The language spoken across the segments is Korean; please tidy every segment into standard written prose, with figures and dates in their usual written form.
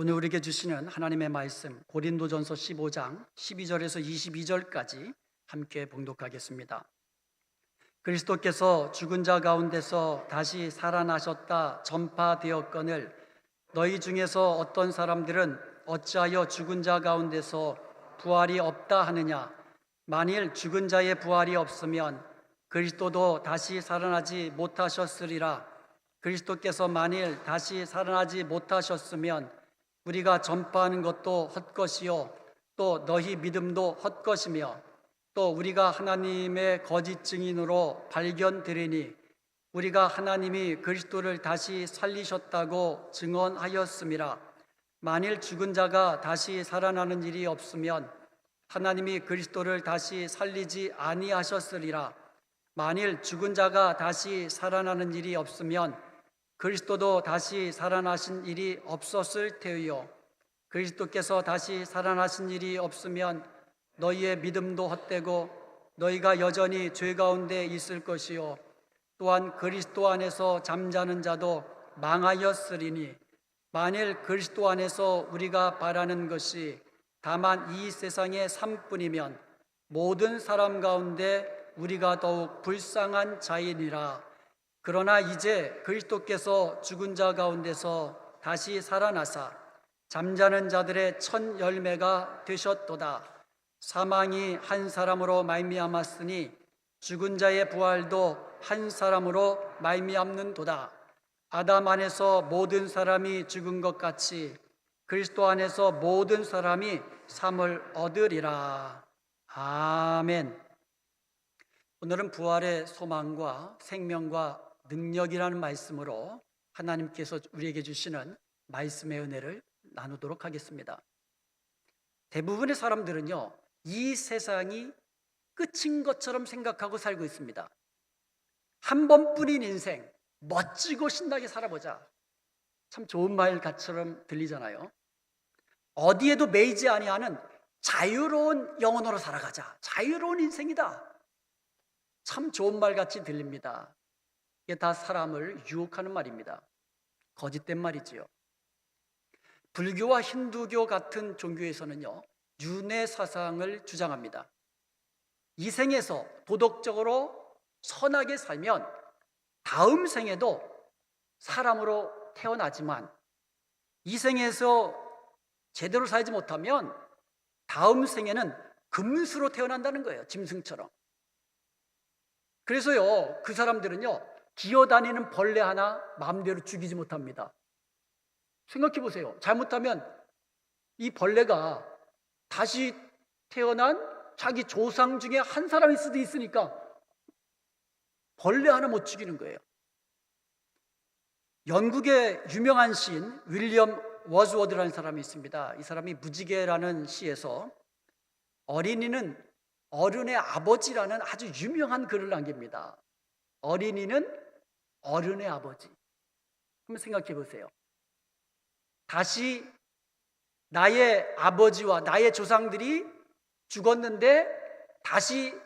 오늘 우리에게 주시는 하나님의 말씀 고린도전서 15장 12절에서 22절까지 함께 봉독하겠습니다. 그리스도께서 죽은 자 가운데서 다시 살아나셨다 전파되었거늘 너희 중에서 어떤 사람들은 어찌하여 죽은 자 가운데서 부활이 없다 하느냐. 만일 죽은 자의 부활이 없으면 그리스도도 다시 살아나지 못하셨으리라. 그리스도께서 만일 다시 살아나지 못하셨으면 우리가 전파하는 것도 헛것이요 또 너희 믿음도 헛것이며 또 우리가 하나님의 거짓 증인으로 발견되리니 우리가 하나님이 그리스도를 다시 살리셨다고 증언하였음이라. 만일 죽은 자가 다시 살아나는 일이 없으면 하나님이 그리스도를 다시 살리지 아니하셨으리라. 만일 죽은 자가 다시 살아나는 일이 없으면 그리스도도 다시 살아나신 일이 없었을 테요. 그리스도께서 다시 살아나신 일이 없으면 너희의 믿음도 헛되고 너희가 여전히 죄 가운데 있을 것이요 또한 그리스도 안에서 잠자는 자도 망하였으리니 만일 그리스도 안에서 우리가 바라는 것이 다만 이 세상의 삶뿐이면 모든 사람 가운데 우리가 더욱 불쌍한 자이니라. 그러나 이제 그리스도께서 죽은 자 가운데서 다시 살아나사 잠자는 자들의 첫 열매가 되셨도다. 사망이 한 사람으로 말미암았으니 죽은 자의 부활도 한 사람으로 말미암는도다. 아담 안에서 모든 사람이 죽은 것 같이 그리스도 안에서 모든 사람이 삶을 얻으리라. 아멘. 오늘은 부활의 소망과 생명과 능력이라는 말씀으로 하나님께서 우리에게 주시는 말씀의 은혜를 나누도록 하겠습니다. 대부분의 사람들은요, 이 세상이 끝인 것처럼 생각하고 살고 있습니다. 한 번뿐인 인생, 멋지고 신나게 살아보자. 참 좋은 말처럼 들리잖아요. 어디에도 매이지 아니하는 자유로운 영혼으로 살아가자. 자유로운 인생이다. 참 좋은 말같이 들립니다. 이게 다 사람을 유혹하는 말입니다. 거짓된 말이지요. 불교와 힌두교 같은 종교에서는요, 윤회 사상을 주장합니다. 이 생에서 도덕적으로 선하게 살면 다음 생에도 사람으로 태어나지만 이 생에서 제대로 살지 못하면 다음 생에는 금수로 태어난다는 거예요. 짐승처럼. 그래서요, 그 사람들은요, 기어다니는 벌레 하나 마음대로 죽이지 못합니다. 생각해 보세요. 잘못하면 이 벌레가 다시 태어난 자기 조상 중에 한 사람일 수도 있으니까 벌레 하나 못 죽이는 거예요. 영국의 유명한 시인 윌리엄 워즈워드라는 사람이 있습니다. 이 사람이 무지개라는 시에서 어린이는 어른의 아버지라는 아주 유명한 글을 남깁니다. 어린이는 어른의 아버지. 한번 생각해 보세요. 다시 나의 아버지와 나의 조상들이 죽었는데 다시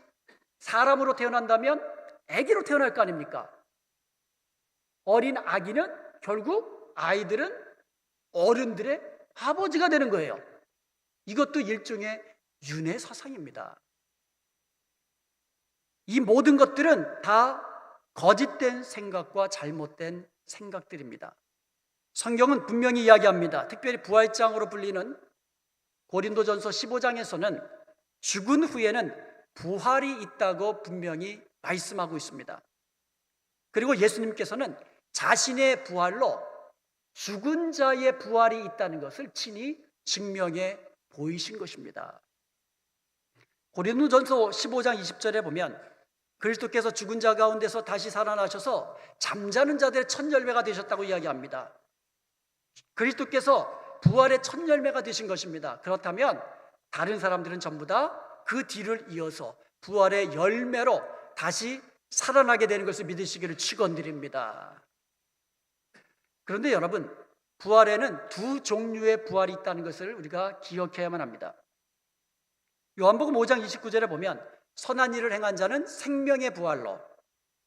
사람으로 태어난다면 아기로 태어날 거 아닙니까? 어린 아기는 결국 아이들은 어른들의 아버지가 되는 거예요. 이것도 일종의 윤회 사상입니다. 이 모든 것들은 다 거짓된 생각과 잘못된 생각들입니다. 성경은 분명히 이야기합니다. 특별히 부활장으로 불리는 고린도전서 15장에서는 죽은 후에는 부활이 있다고 분명히 말씀하고 있습니다. 그리고 예수님께서는 자신의 부활로 죽은 자의 부활이 있다는 것을 친히 증명해 보이신 것입니다. 고린도전서 15장 20절에 보면 그리스도께서 죽은 자 가운데서 다시 살아나셔서 잠자는 자들의 첫 열매가 되셨다고 이야기합니다. 그리스도께서 부활의 첫 열매가 되신 것입니다. 그렇다면 다른 사람들은 전부 다 그 뒤를 이어서 부활의 열매로 다시 살아나게 되는 것을 믿으시기를 축원드립니다. 그런데 여러분, 부활에는 두 종류의 부활이 있다는 것을 우리가 기억해야만 합니다. 요한복음 5장 29절에 보면 선한 일을 행한 자는 생명의 부활로,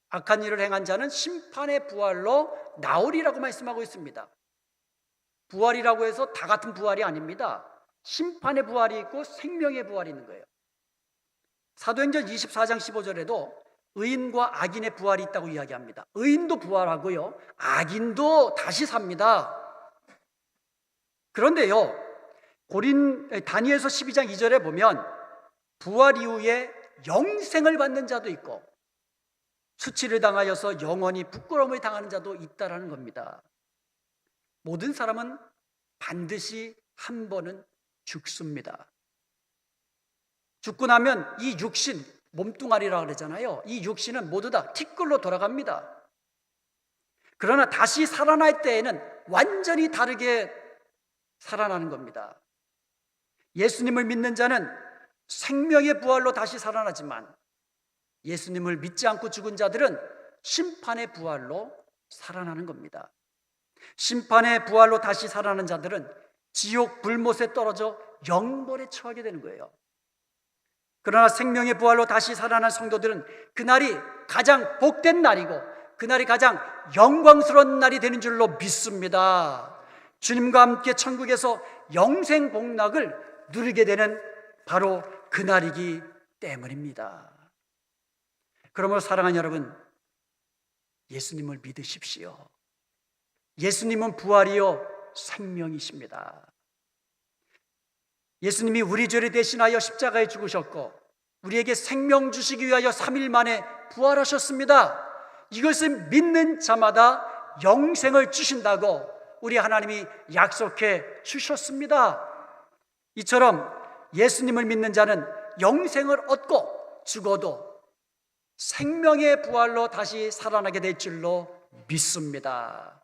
악한 일을 행한 자는 심판의 부활로 나오리라고 말씀하고 있습니다. 부활이라고 해서 다 같은 부활이 아닙니다. 심판의 부활이 있고 생명의 부활이 있는 거예요. 사도행전 24장 15절에도 의인과 악인의 부활이 있다고 이야기합니다. 의인도 부활하고요, 악인도 다시 삽니다. 그런데요, 다니엘서 12장 2절에 보면 부활 이후에 영생을 받는 자도 있고 수치를 당하여서 영원히 부끄러움을 당하는 자도 있다라는 겁니다. 모든 사람은 반드시 한 번은 죽습니다. 죽고 나면 이 육신, 몸뚱아리라고 그러잖아요. 이 육신은 모두 다 티끌로 돌아갑니다. 그러나 다시 살아날 때에는 완전히 다르게 살아나는 겁니다. 예수님을 믿는 자는 생명의 부활로 다시 살아나지만 예수님을 믿지 않고 죽은 자들은 심판의 부활로 살아나는 겁니다. 심판의 부활로 다시 살아나는 자들은 지옥 불못에 떨어져 영벌에 처하게 되는 거예요. 그러나 생명의 부활로 다시 살아난 성도들은 그날이 가장 복된 날이고 그날이 가장 영광스러운 날이 되는 줄로 믿습니다. 주님과 함께 천국에서 영생 복락을 누리게 되는 바로 그날이기 때문입니다. 그러므로 사랑하는 여러분, 예수님을 믿으십시오. 예수님은 부활이요 생명이십니다. 예수님이 우리 죄를 대신하여 십자가에 죽으셨고 우리에게 생명 주시기 위하여 3일 만에 부활하셨습니다. 이것을 믿는 자마다 영생을 주신다고 우리 하나님이 약속해 주셨습니다. 이처럼 예수님을 믿는 자는 영생을 얻고 죽어도 생명의 부활로 다시 살아나게 될 줄로 믿습니다.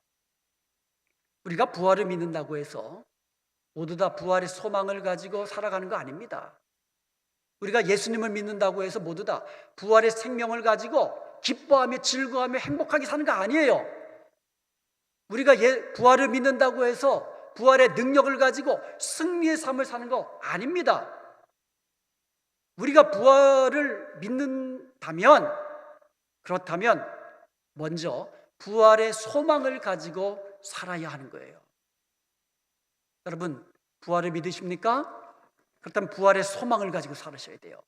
우리가 부활을 믿는다고 해서 모두 다 부활의 소망을 가지고 살아가는 거 아닙니다. 우리가 예수님을 믿는다고 해서 모두 다 부활의 생명을 가지고 기뻐하며 즐거워하며 행복하게 사는 거 아니에요. 우리가 부활을 믿는다고 해서 부활의 능력을 가지고 승리의 삶을 사는 거 아닙니다. 우리가 부활을 그렇다면 먼저 부활의 소망을 가지고 살아야 하는 거예요. 여러분, 부활을 믿으십니까? 그렇다면 부활의 소망을 가지고 살으셔야 돼요.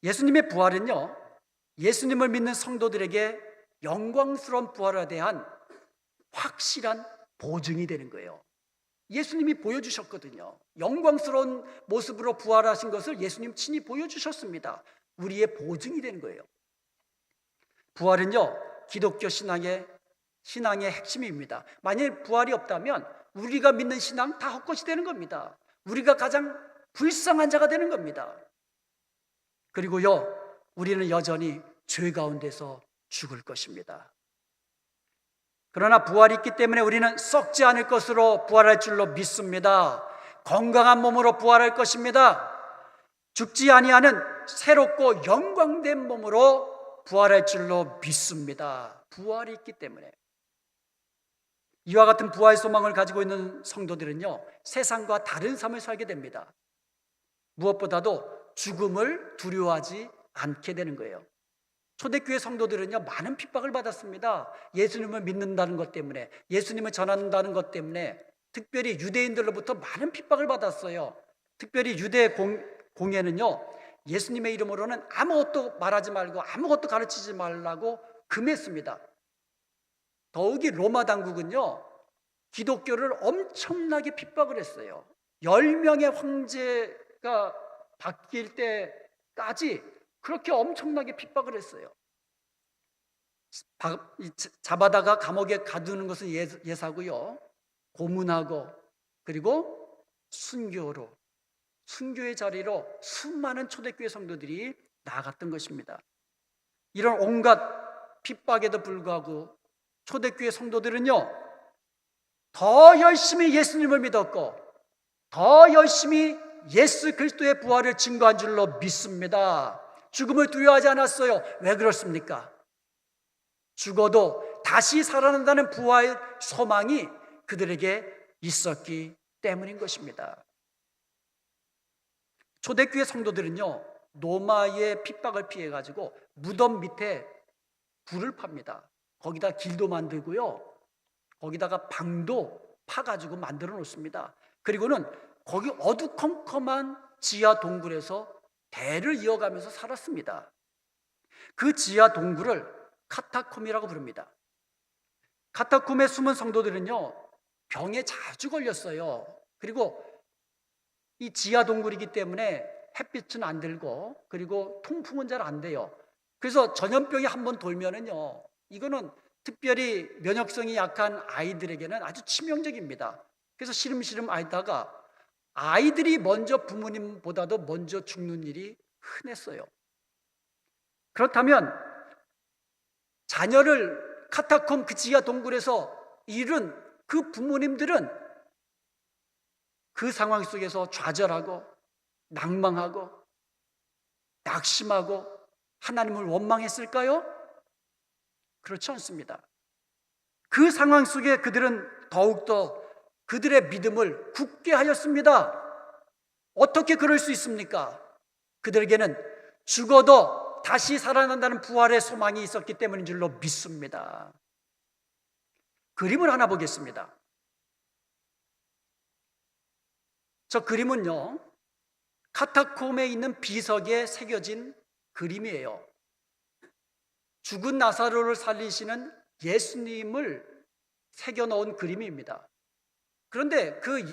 예수님의 부활은요, 예수님을 믿는 성도들에게 영광스러운 부활에 대한 확실한 보증이 되는 거예요. 예수님이 보여주셨거든요. 영광스러운 모습으로 부활하신 것을 예수님 친히 보여주셨습니다. 우리의 보증이 되는 거예요. 부활은요, 기독교 신앙의 핵심입니다. 만일 부활이 없다면 우리가 믿는 신앙 다 헛것이 되는 겁니다. 우리가 가장 불쌍한 자가 되는 겁니다. 그리고요, 우리는 여전히 죄 가운데서 죽을 것입니다. 그러나 부활이 있기 때문에 우리는 썩지 않을 것으로 부활할 줄로 믿습니다. 건강한 몸으로 부활할 것입니다. 죽지 아니하는 새롭고 영광된 몸으로 부활할 줄로 믿습니다. 부활이 있기 때문에. 이와 같은 부활 소망을 가지고 있는 성도들은요, 세상과 다른 삶을 살게 됩니다. 무엇보다도 죽음을 두려워하지 않게 되는 거예요. 초대교회 성도들은요, 많은 핍박을 받았습니다. 예수님을 믿는다는 것 때문에, 예수님을 전한다는 것 때문에 특별히 유대인들로부터 많은 핍박을 받았어요. 특별히 유대 공예는요, 예수님의 이름으로는 아무것도 말하지 말고 아무것도 가르치지 말라고 금했습니다. 더욱이 로마 당국은요, 기독교를 엄청나게 핍박을 했어요. 10명의 황제가 바뀔 때까지 그렇게 엄청나게 핍박을 했어요. 잡아다가 감옥에 가두는 것은 예사고요, 고문하고 그리고 순교의 자리로 수많은 초대교회 성도들이 나아갔던 것입니다. 이런 온갖 핍박에도 불구하고 초대교회 성도들은요, 더 열심히 예수님을 믿었고 더 열심히 예수 그리스도의 부활을 증거한 줄로 믿습니다. 죽음을 두려워하지 않았어요. 왜 그렇습니까? 죽어도 다시 살아난다는 부활 소망이 그들에게 있었기 때문인 것입니다. 초대교회 성도들은요, 로마의 핍박을 피해가지고 무덤 밑에 불을 팝니다. 거기다 길도 만들고요, 거기다가 방도 파가지고 만들어 놓습니다. 그리고는 거기 어두컴컴한 지하 동굴에서 대를 이어가면서 살았습니다. 그 지하 동굴을 카타콤이라고 부릅니다. 카타콤에 숨은 성도들은요, 병에 자주 걸렸어요. 그리고 이 지하 동굴이기 때문에 햇빛은 안 들고, 그리고 통풍은 잘 안 돼요. 그래서 전염병이 한번 돌면은요, 이거는 특별히 면역성이 약한 아이들에게는 아주 치명적입니다. 그래서 시름시름 앓다가 아이들이 먼저 부모님보다도 먼저 죽는 일이 흔했어요. 그렇다면 자녀를 카타콤 그 지하 동굴에서 잃은 그 부모님들은 그 상황 속에서 좌절하고 낭망하고 낙심하고 하나님을 원망했을까요? 그렇지 않습니다. 그 상황 속에 그들은 더욱더 그들의 믿음을 굳게 하였습니다. 어떻게 그럴 수 있습니까? 그들에게는 죽어도 다시 살아난다는 부활의 소망이 있었기 때문인 줄로 믿습니다. 그림을 하나 보겠습니다. 저 그림은요, 카타콤에 있는 비석에 새겨진 그림이에요. 죽은 나사로를 살리시는 예수님을 새겨놓은 그림입니다. 그런데 그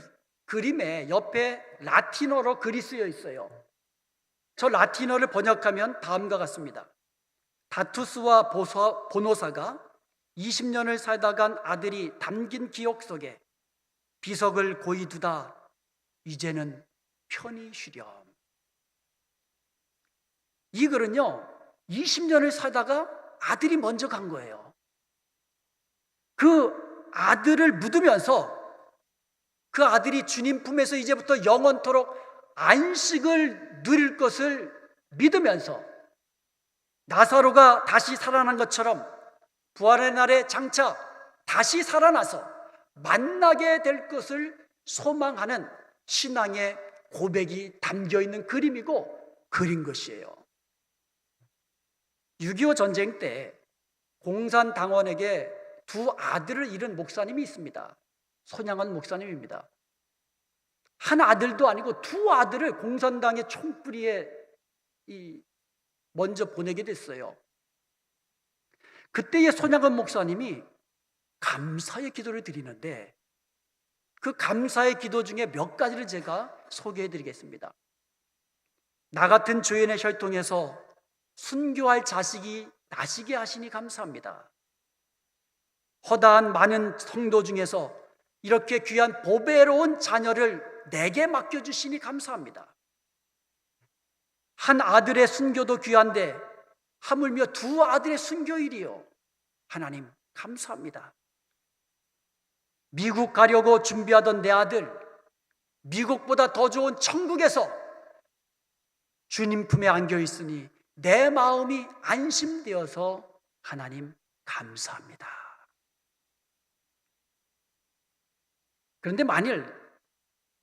그림에 옆에 라틴어로 글이 쓰여 있어요. 저 라틴어를 번역하면 다음과 같습니다. 다투스와 보노사가 20년을 살다 간 아들이 담긴 기억 속에 비석을 고이 두다 이제는 편히 쉬렴. 이 글은요, 20년을 살다가 아들이 먼저 간 거예요. 그 아들을 묻으면서 그 아들이 주님 품에서 이제부터 영원토록 안식을 누릴 것을 믿으면서 나사로가 다시 살아난 것처럼 부활의 날에 장차 다시 살아나서 만나게 될 것을 소망하는 신앙의 고백이 담겨있는 그림이고 그린 것이에요. 6.25 전쟁 때 공산당원에게 두 아들을 잃은 목사님이 있습니다. 손양원 목사님입니다. 한 아들도 아니고 두 아들을 공산당의 총뿌리에 먼저 보내게 됐어요. 그때의 손양원 목사님이 감사의 기도를 드리는데 그 감사의 기도 중에 몇 가지를 제가 소개해 드리겠습니다. 나 같은 죄인의 혈통에서 순교할 자식이 나시게 하시니 감사합니다. 허다한 많은 성도 중에서 이렇게 귀한 보배로운 자녀를 내게 맡겨주시니 감사합니다. 한 아들의 순교도 귀한데 하물며 두 아들의 순교일이요. 하나님 감사합니다. 미국 가려고 준비하던 내 아들, 미국보다 더 좋은 천국에서 주님 품에 안겨 있으니 내 마음이 안심되어서 하나님 감사합니다. 그런데 만일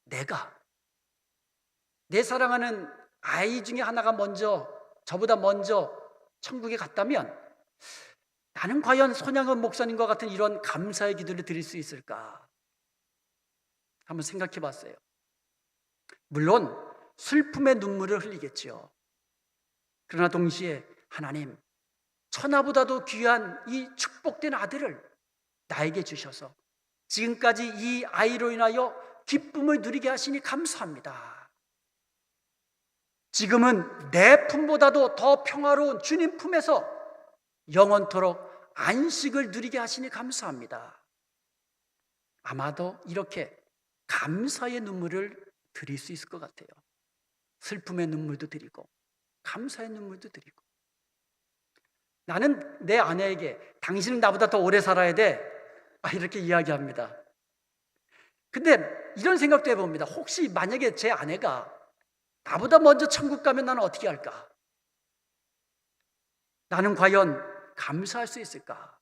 내가 내 사랑하는 아이 중에 하나가 저보다 먼저 천국에 갔다면 나는 과연 손양원 목사님과 같은 이런 감사의 기도를 드릴 수 있을까? 한번 생각해 봤어요. 물론 슬픔의 눈물을 흘리겠지요. 그러나 동시에 하나님, 천하보다도 귀한 이 축복된 아들을 나에게 주셔서 지금까지 이 아이로 인하여 기쁨을 누리게 하시니 감사합니다. 지금은 내 품보다도 더 평화로운 주님 품에서 영원토록 안식을 누리게 하시니 감사합니다. 아마도 이렇게 감사의 눈물을 드릴 수 있을 것 같아요. 슬픔의 눈물도 드리고 감사의 눈물도 드리고. 나는 내 아내에게 당신은 나보다 더 오래 살아야 돼, 이렇게 이야기합니다. 근데 이런 생각도 해봅니다. 혹시 만약에 제 아내가 나보다 먼저 천국 가면 나는 어떻게 할까? 나는 과연 감사할 수 있을까?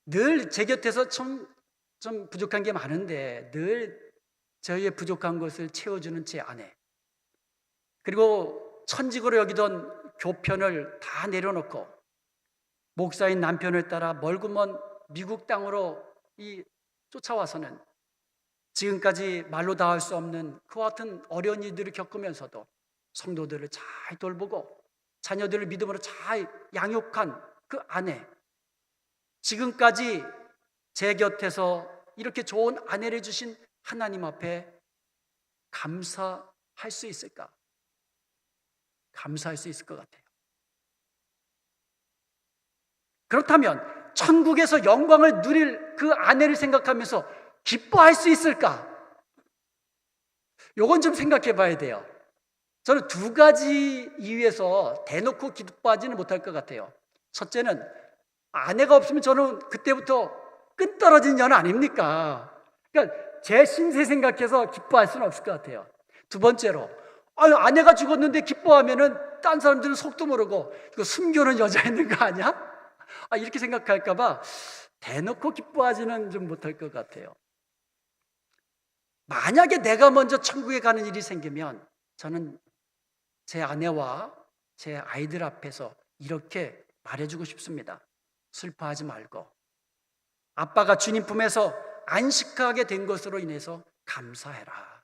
늘 제 곁에서 좀 부족한 게 많은데 늘 저희의 부족한 것을 채워주는 제 아내, 그리고 천직으로 여기던 교편을 다 내려놓고 목사인 남편을 따라 멀고 먼 미국 땅으로 쫓아와서는 지금까지 말로 다 할 수 없는 그와 같은 어려운 일들을 겪으면서도 성도들을 잘 돌보고 자녀들을 믿음으로 잘 양육한 그 아내, 지금까지 제 곁에서 이렇게 좋은 아내를 주신 하나님 앞에 감사할 수 있을까? 감사할 수 있을 것 같아요. 그렇다면 천국에서 영광을 누릴 그 아내를 생각하면서 기뻐할 수 있을까? 요건 좀 생각해 봐야 돼요. 저는 두 가지 이유에서 대놓고 기뻐하지는 못할 것 같아요. 첫째는 아내가 없으면 저는 그때부터 끈 떨어진 년 아닙니까? 그러니까 제 신세 생각해서 기뻐할 수는 없을 것 같아요. 두 번째로 아내가 죽었는데 기뻐하면은 딴 사람들은 속도 모르고 이거 숨겨놓은 여자 있는 거 아니야? 이렇게 생각할까 봐 대놓고 기뻐하지는 좀 못할 것 같아요. 만약에 내가 먼저 천국에 가는 일이 생기면 저는 제 아내와 제 아이들 앞에서 이렇게 말해주고 싶습니다. 슬퍼하지 말고 아빠가 주님 품에서 안식하게 된 것으로 인해서 감사해라.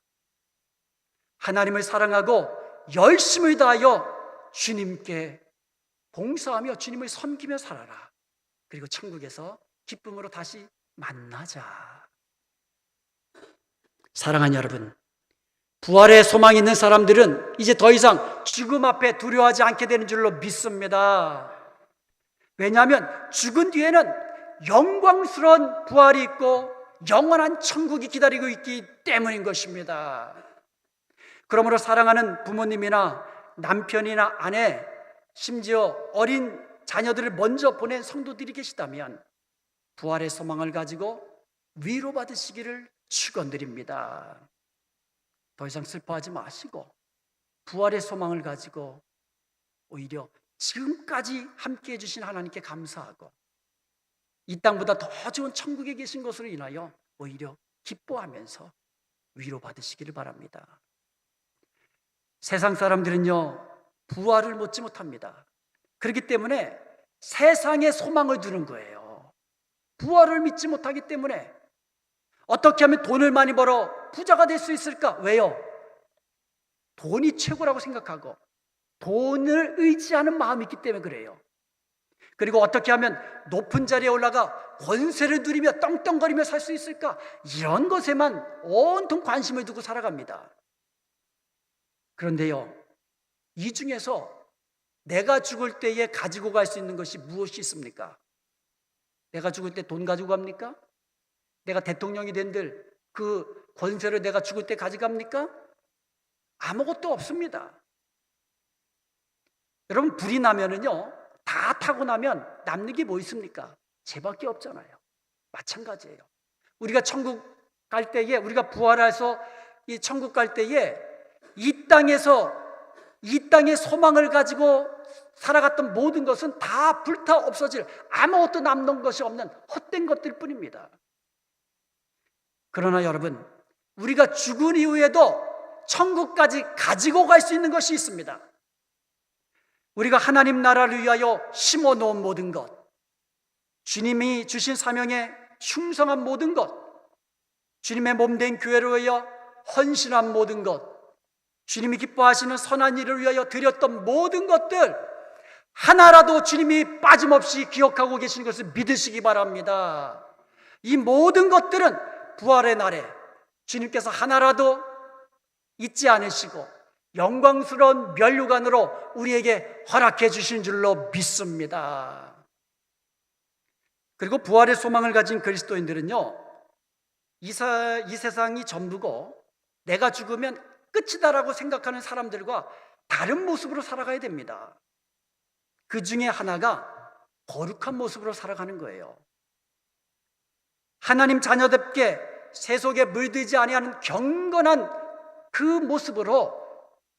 하나님을 사랑하고 열심을 다하여 주님께 봉사하며 주님을 섬기며 살아라. 그리고 천국에서 기쁨으로 다시 만나자. 사랑하는 여러분, 부활의 소망이 있는 사람들은 이제 더 이상 죽음 앞에 두려워하지 않게 되는 줄로 믿습니다. 왜냐하면 죽은 뒤에는 영광스러운 부활이 있고 영원한 천국이 기다리고 있기 때문인 것입니다. 그러므로 사랑하는 부모님이나 남편이나 아내, 심지어 어린 자녀들을 먼저 보낸 성도들이 계시다면 부활의 소망을 가지고 위로받으시기를 축원드립니다. 더 이상 슬퍼하지 마시고 부활의 소망을 가지고 오히려 지금까지 함께해 주신 하나님께 감사하고 이 땅보다 더 좋은 천국에 계신 것으로 인하여 오히려 기뻐하면서 위로받으시기를 바랍니다. 세상 사람들은요 부활을 믿지 못합니다. 그렇기 때문에 세상에 소망을 두는 거예요. 부활을 믿지 못하기 때문에 어떻게 하면 돈을 많이 벌어 부자가 될 수 있을까? 왜요? 돈이 최고라고 생각하고 돈을 의지하는 마음이 있기 때문에 그래요. 그리고 어떻게 하면 높은 자리에 올라가 권세를 누리며 떵떵거리며 살 수 있을까? 이런 것에만 온통 관심을 두고 살아갑니다. 그런데요, 이 중에서 내가 죽을 때에 가지고 갈 수 있는 것이 무엇이 있습니까? 내가 죽을 때 돈 가지고 갑니까? 내가 대통령이 된들 그 권세를 내가 죽을 때 가져갑니까? 아무것도 없습니다. 여러분, 불이 나면은요 다 타고 나면 남는 게 뭐 있습니까? 죄밖에 없잖아요. 마찬가지예요. 우리가 천국 갈 때에, 우리가 부활해서 이 천국 갈 때에 이 땅의 소망을 가지고 살아갔던 모든 것은 다 불타 없어질, 아무것도 남는 것이 없는 헛된 것들 뿐입니다. 그러나 여러분, 우리가 죽은 이후에도 천국까지 가지고 갈 수 있는 것이 있습니다. 우리가 하나님 나라를 위하여 심어놓은 모든 것, 주님이 주신 사명에 충성한 모든 것, 주님의 몸된 교회를 위하여 헌신한 모든 것, 주님이 기뻐하시는 선한 일을 위하여 드렸던 모든 것들 하나라도 주님이 빠짐없이 기억하고 계시는 것을 믿으시기 바랍니다. 이 모든 것들은 부활의 날에 주님께서 하나라도 잊지 않으시고 영광스러운 면류관으로 우리에게 허락해 주신 줄로 믿습니다. 그리고 부활의 소망을 가진 그리스도인들은요, 이 세상이 전부고 내가 죽으면 끝이다라고 생각하는 사람들과 다른 모습으로 살아가야 됩니다. 그 중에 하나가 거룩한 모습으로 살아가는 거예요. 하나님 자녀답게 세속에 물들지 아니하는 경건한 그 모습으로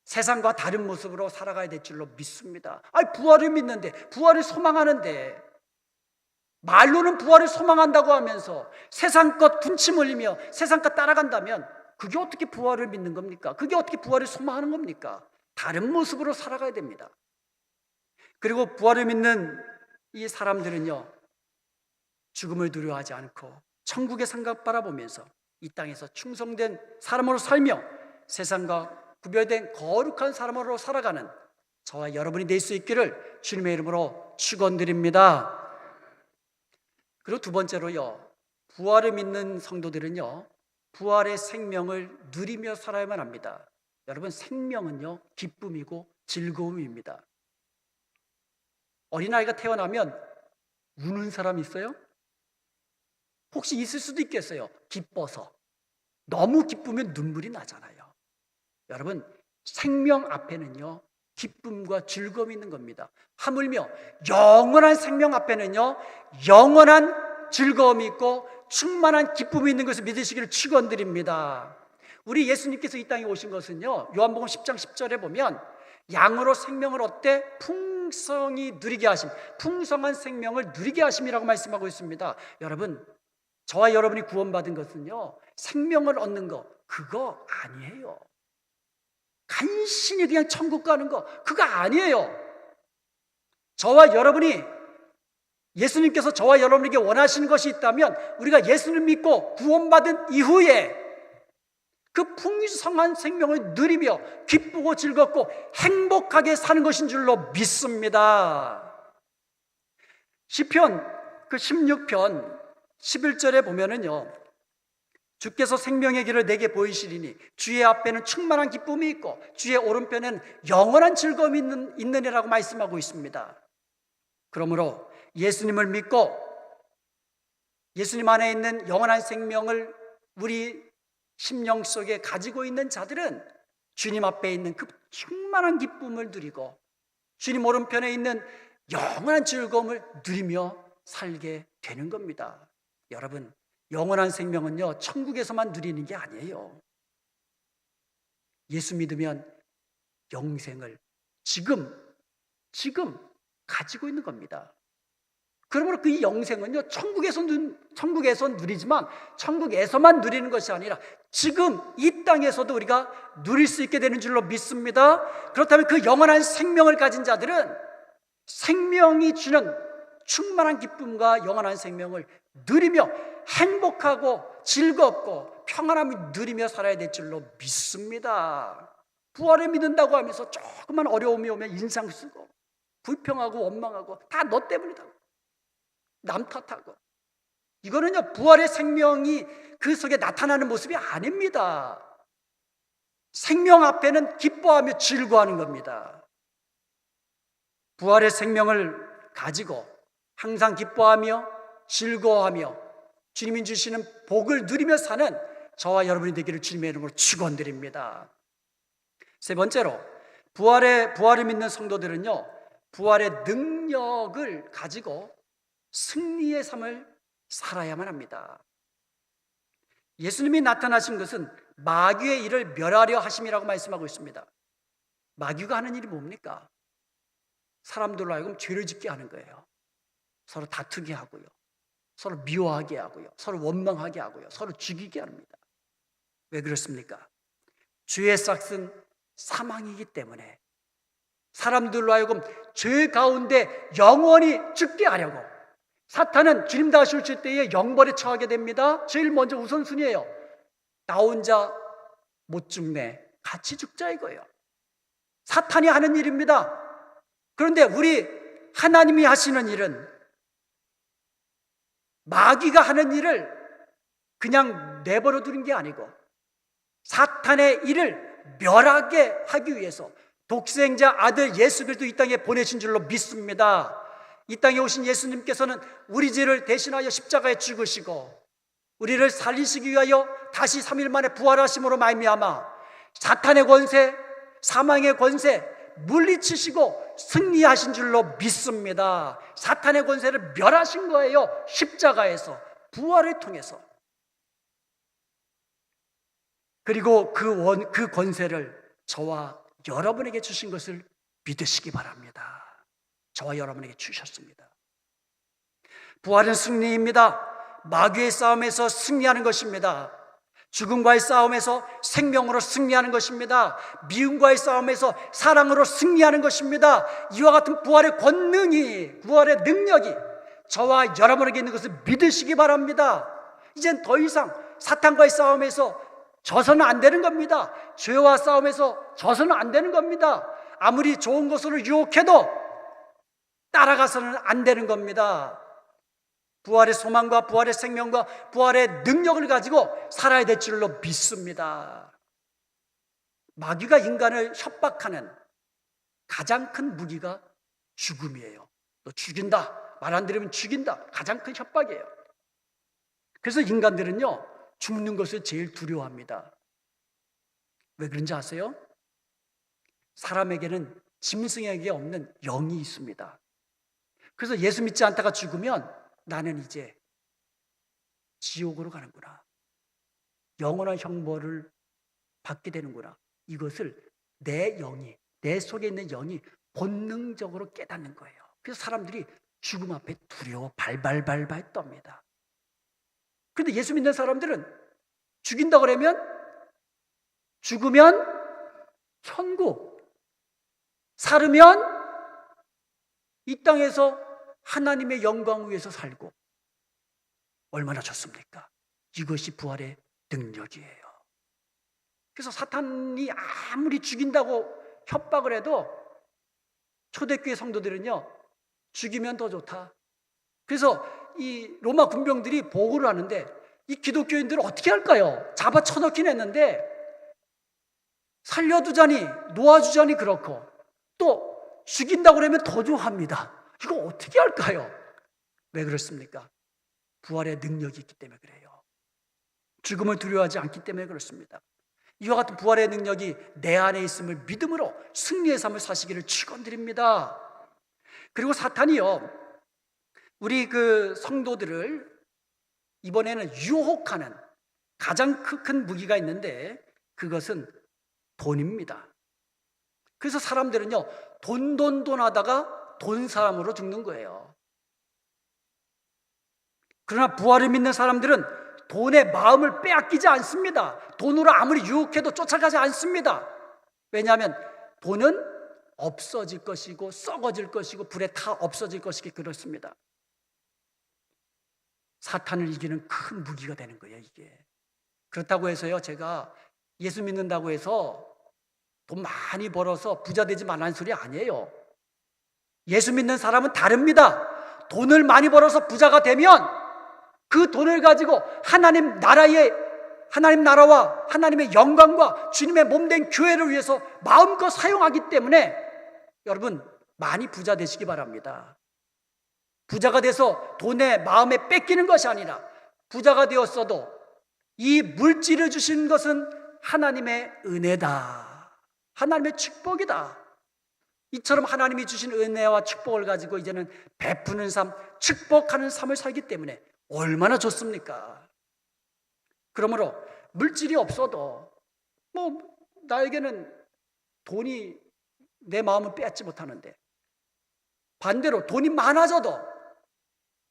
세상과 다른 모습으로 살아가야 될 줄로 믿습니다. 부활을 믿는데, 부활을 소망하는데, 말로는 부활을 소망한다고 하면서 세상 것 군침 흘리며 세상 것 따라간다면 그게 어떻게 부활을 믿는 겁니까? 그게 어떻게 부활을 소망하는 겁니까? 다른 모습으로 살아가야 됩니다. 그리고 부활을 믿는 이 사람들은요, 죽음을 두려워하지 않고 천국의 상각 바라보면서 이 땅에서 충성된 사람으로 살며 세상과 구별된 거룩한 사람으로 살아가는 저와 여러분이 될 수 있기를 주님의 이름으로 축원드립니다. 그리고 두 번째로요, 부활을 믿는 성도들은요, 부활의 생명을 누리며 살아야만 합니다. 여러분, 생명은요, 기쁨이고 즐거움입니다. 어린아이가 태어나면 우는 사람 있어요? 혹시 있을 수도 있겠어요. 기뻐서. 너무 기쁘면 눈물이 나잖아요. 여러분, 생명 앞에는요, 기쁨과 즐거움이 있는 겁니다. 하물며 영원한 생명 앞에는요, 영원한 즐거움이 있고 충만한 기쁨이 있는 것을 믿으시기를 축원드립니다. 우리 예수님께서 이 땅에 오신 것은요, 요한복음 10장 10절에 보면 양으로 생명을 얻되 풍성히 누리게 하심, 풍성한 생명을 누리게 하심이라고 말씀하고 있습니다. 여러분, 저와 여러분이 구원받은 것은요, 생명을 얻는 거 그거 아니에요. 간신히 그냥 천국 가는 거 그거 아니에요. 저와 여러분이, 예수님께서 저와 여러분에게 원하시는 것이 있다면 우리가 예수를 믿고 구원받은 이후에 그 풍성한 생명을 누리며 기쁘고 즐겁고 행복하게 사는 것인 줄로 믿습니다. 시편 그 16편 11절에 보면은요, 주께서 생명의 길을 내게 보이시리니 주의 앞에는 충만한 기쁨이 있고 주의 오른편에는 영원한 즐거움이 있느니라고 말씀하고 있습니다. 그러므로 예수님을 믿고 예수님 안에 있는 영원한 생명을 우리 심령 속에 가지고 있는 자들은 주님 앞에 있는 그 충만한 기쁨을 누리고 주님 오른편에 있는 영원한 즐거움을 누리며 살게 되는 겁니다. 여러분, 영원한 생명은요, 천국에서만 누리는 게 아니에요. 예수 믿으면 영생을 지금 가지고 있는 겁니다. 그러므로 그 영생은요, 천국에서 누리지만 천국에서만 누리는 것이 아니라 지금 이 땅에서도 우리가 누릴 수 있게 되는 줄로 믿습니다. 그렇다면 그 영원한 생명을 가진 자들은 생명이 주는 충만한 기쁨과 영원한 생명을 누리며 행복하고 즐겁고 평안함을 누리며 살아야 될 줄로 믿습니다. 부활을 믿는다고 하면서 조금만 어려움이 오면 인상 쓰고 불평하고 원망하고 다 너 때문이다, 남 탓하고, 이거는요, 부활의 생명이 그 속에 나타나는 모습이 아닙니다. 생명 앞에는 기뻐하며 즐거워하는 겁니다. 부활의 생명을 가지고 항상 기뻐하며 즐거워하며 주님이 주시는 복을 누리며 사는 저와 여러분이 되기를 주님의 이름으로 축원드립니다. 세 번째로, 부활을 믿는 성도들은요, 부활의 능력을 가지고 승리의 삶을 살아야만 합니다. 예수님이 나타나신 것은 마귀의 일을 멸하려 하심이라고 말씀하고 있습니다. 마귀가 하는 일이 뭡니까? 사람들로 하여금 죄를 짓게 하는 거예요. 서로 다투게 하고요, 서로 미워하게 하고요, 서로 원망하게 하고요, 서로 죽이게 합니다. 왜 그렇습니까? 죄의 싹은 사망이기 때문에 사람들로 하여금 죄 가운데 영원히 죽게 하려고, 사탄은 주님 다시 오실 때에 영벌에 처하게 됩니다. 제일 먼저 우선순위예요. 나 혼자 못 죽네, 같이 죽자 이거예요. 사탄이 하는 일입니다. 그런데 우리 하나님이 하시는 일은, 마귀가 하는 일을 그냥 내버려 두는 게 아니고 사탄의 일을 멸하게 하기 위해서 독생자 아들 예수 그리스도 이 땅에 보내신 줄로 믿습니다. 이 땅에 오신 예수님께서는 우리 죄를 대신하여 십자가에 죽으시고 우리를 살리시기 위하여 다시 3일 만에 부활하심으로 말미암아 사탄의 권세, 사망의 권세 물리치시고 승리하신 줄로 믿습니다. 사탄의 권세를 멸하신 거예요. 십자가에서, 부활을 통해서. 그리고 그 권세를 저와 여러분에게 주신 것을 믿으시기 바랍니다. 저와 여러분에게 주셨습니다. 부활은 승리입니다. 마귀의 싸움에서 승리하는 것입니다. 죽음과의 싸움에서 생명으로 승리하는 것입니다. 미움과의 싸움에서 사랑으로 승리하는 것입니다. 이와 같은 부활의 권능이, 부활의 능력이 저와 여러분에게 있는 것을 믿으시기 바랍니다. 이젠 더 이상 사탄과의 싸움에서 져서는 안 되는 겁니다. 죄와 싸움에서 져서는 안 되는 겁니다. 아무리 좋은 것으로 유혹해도 따라가서는 안 되는 겁니다. 부활의 소망과 부활의 생명과 부활의 능력을 가지고 살아야 될 줄로 믿습니다. 마귀가 인간을 협박하는 가장 큰 무기가 죽음이에요. 너 죽인다, 말 안 들으면 죽인다, 가장 큰 협박이에요. 그래서 인간들은요, 죽는 것을 제일 두려워합니다. 왜 그런지 아세요? 사람에게는 짐승에게 없는 영이 있습니다. 그래서 예수 믿지 않다가 죽으면 나는 이제 지옥으로 가는구나, 영원한 형벌을 받게 되는구나, 이것을 내 영이, 내 속에 있는 영이 본능적으로 깨닫는 거예요. 그래서 사람들이 죽음 앞에 두려워 발발발발 떱니다. 그런데 예수 믿는 사람들은 죽인다 그러면 죽으면 천국, 살으면 이 땅에서 하나님의 영광 위에서 살고, 얼마나 좋습니까? 이것이 부활의 능력이에요. 그래서 사탄이 아무리 죽인다고 협박을 해도 초대교회 성도들은요, 죽이면 더 좋다. 그래서 이 로마 군병들이 보고를 하는데 이 기독교인들을 어떻게 할까요? 잡아 쳐넣긴 했는데 살려두자니 놓아주자니 그렇고, 또 죽인다고 그러면 더 좋아합니다. 이거 어떻게 할까요? 왜 그렇습니까? 부활의 능력이 있기 때문에 그래요. 죽음을 두려워하지 않기 때문에 그렇습니다. 이와 같은 부활의 능력이 내 안에 있음을 믿음으로 승리의 삶을 사시기를 축원드립니다. 그리고 사탄이요, 우리 그 성도들을 이번에는 유혹하는 가장 큰 무기가 있는데 그것은 돈입니다. 그래서 사람들은요, 돈 하다가 돈 사람으로 죽는 거예요. 그러나 부활을 믿는 사람들은 돈의 마음을 빼앗기지 않습니다. 돈으로 아무리 유혹해도 쫓아가지 않습니다. 왜냐하면 돈은 없어질 것이고 썩어질 것이고 불에 타 없어질 것이기 그렇습니다. 사탄을 이기는 큰 무기가 되는 거예요, 이게. 그렇다고 해서요, 제가 예수 믿는다고 해서 돈 많이 벌어서 부자 되지 말라는 소리 아니에요. 예수 믿는 사람은 다릅니다. 돈을 많이 벌어서 부자가 되면 그 돈을 가지고 하나님 나라와 하나님의 영광과 주님의 몸된 교회를 위해서 마음껏 사용하기 때문에 여러분 많이 부자 되시기 바랍니다. 부자가 돼서 돈에 마음에 뺏기는 것이 아니라, 부자가 되었어도 이 물질을 주신 것은 하나님의 은혜다, 하나님의 축복이다. 이처럼 하나님이 주신 은혜와 축복을 가지고 이제는 베푸는 삶, 축복하는 삶을 살기 때문에 얼마나 좋습니까? 그러므로 물질이 없어도 나에게는 돈이 내 마음을 빼앗지 못하는데, 반대로 돈이 많아져도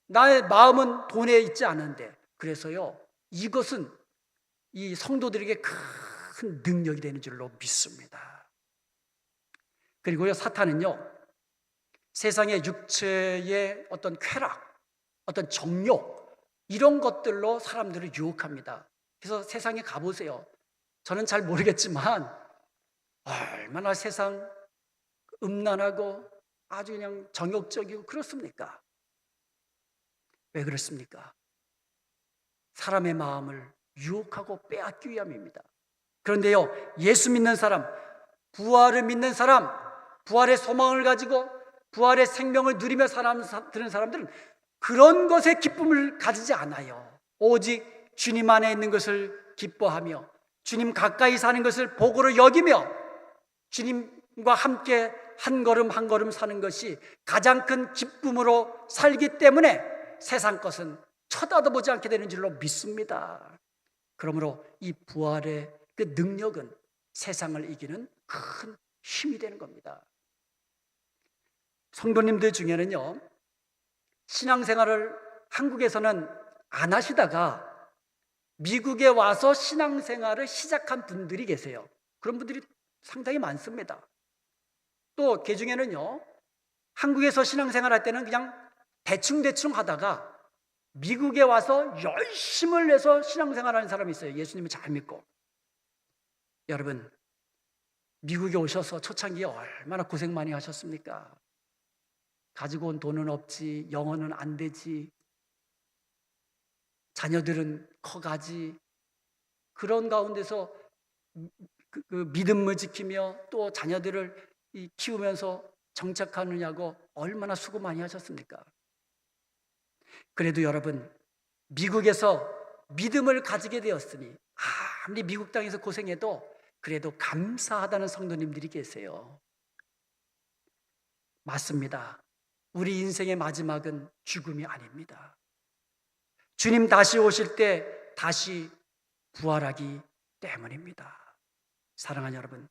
나의 마음은 돈에 있지 않은데, 그래서요, 이것은 이 성도들에게 큰 능력이 되는 줄로 믿습니다. 그리고요, 사탄은요, 세상의 육체의 어떤 쾌락, 어떤 정욕, 이런 것들로 사람들을 유혹합니다. 그래서 세상에 가보세요. 저는 잘 모르겠지만 얼마나 세상 음란하고 아주 그냥 정욕적이고 그렇습니까? 왜 그렇습니까? 사람의 마음을 유혹하고 빼앗기 위함입니다. 그런데요, 예수 믿는 사람, 부활을 믿는 사람, 부활의 소망을 가지고 부활의 생명을 누리며 드는 사람들은 그런 것에 기쁨을 가지지 않아요. 오직 주님 안에 있는 것을 기뻐하며 주님 가까이 사는 것을 복으로 여기며 주님과 함께 한 걸음 한 걸음 사는 것이 가장 큰 기쁨으로 살기 때문에 세상 것은 쳐다도 보지 않게 되는 줄로 믿습니다. 그러므로 이 부활의 그 능력은 세상을 이기는 큰 힘이 되는 겁니다. 성도님들 중에는요, 신앙생활을 한국에서는 안 하시다가 미국에 와서 신앙생활을 시작한 분들이 계세요. 그런 분들이 상당히 많습니다. 또 그 중에는요, 한국에서 신앙생활 할 때는 그냥 대충대충 하다가 미국에 와서 열심을 내서 신앙생활하는 사람이 있어요. 예수님을 잘 믿고. 여러분, 미국에 오셔서 초창기에 얼마나 고생 많이 하셨습니까? 가지고 온 돈은 없지, 영어는 안 되지, 자녀들은 커가지. 그런 가운데서 그 믿음을 지키며 또 자녀들을 키우면서 정착하느냐고 얼마나 수고 많이 하셨습니까? 그래도 여러분, 미국에서 믿음을 가지게 되었으니 아무리 미국 땅에서 고생해도 그래도 감사하다는 성도님들이 계세요. 맞습니다. 우리 인생의 마지막은 죽음이 아닙니다. 주님 다시 오실 때 다시 부활하기 때문입니다. 사랑하는 여러분,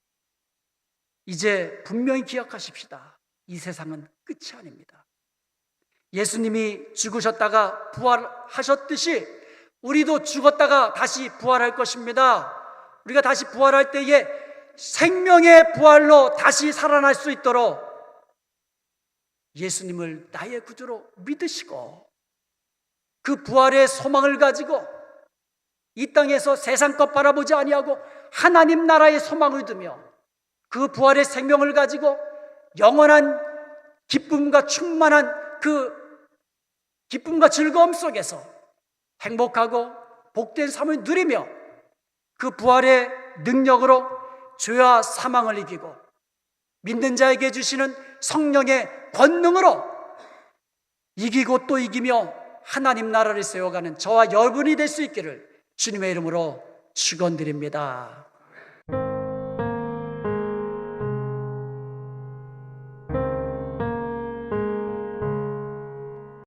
이제 분명히 기억하십시다. 이 세상은 끝이 아닙니다. 예수님이 죽으셨다가 부활하셨듯이 우리도 죽었다가 다시 부활할 것입니다. 우리가 다시 부활할 때에 생명의 부활로 다시 살아날 수 있도록 예수님을 나의 구주로 믿으시고 그 부활의 소망을 가지고 이 땅에서 세상 것 바라보지 아니하고 하나님 나라의 소망을 두며 그 부활의 생명을 가지고 영원한 기쁨과 충만한 그 기쁨과 즐거움 속에서 행복하고 복된 삶을 누리며 그 부활의 능력으로 죄와 사망을 이기고 믿는 자에게 주시는 성령의 권능으로 이기고 또 이기며 하나님 나라를 세워가는 저와 여러분이 될 수 있기를 주님의 이름으로 축원드립니다.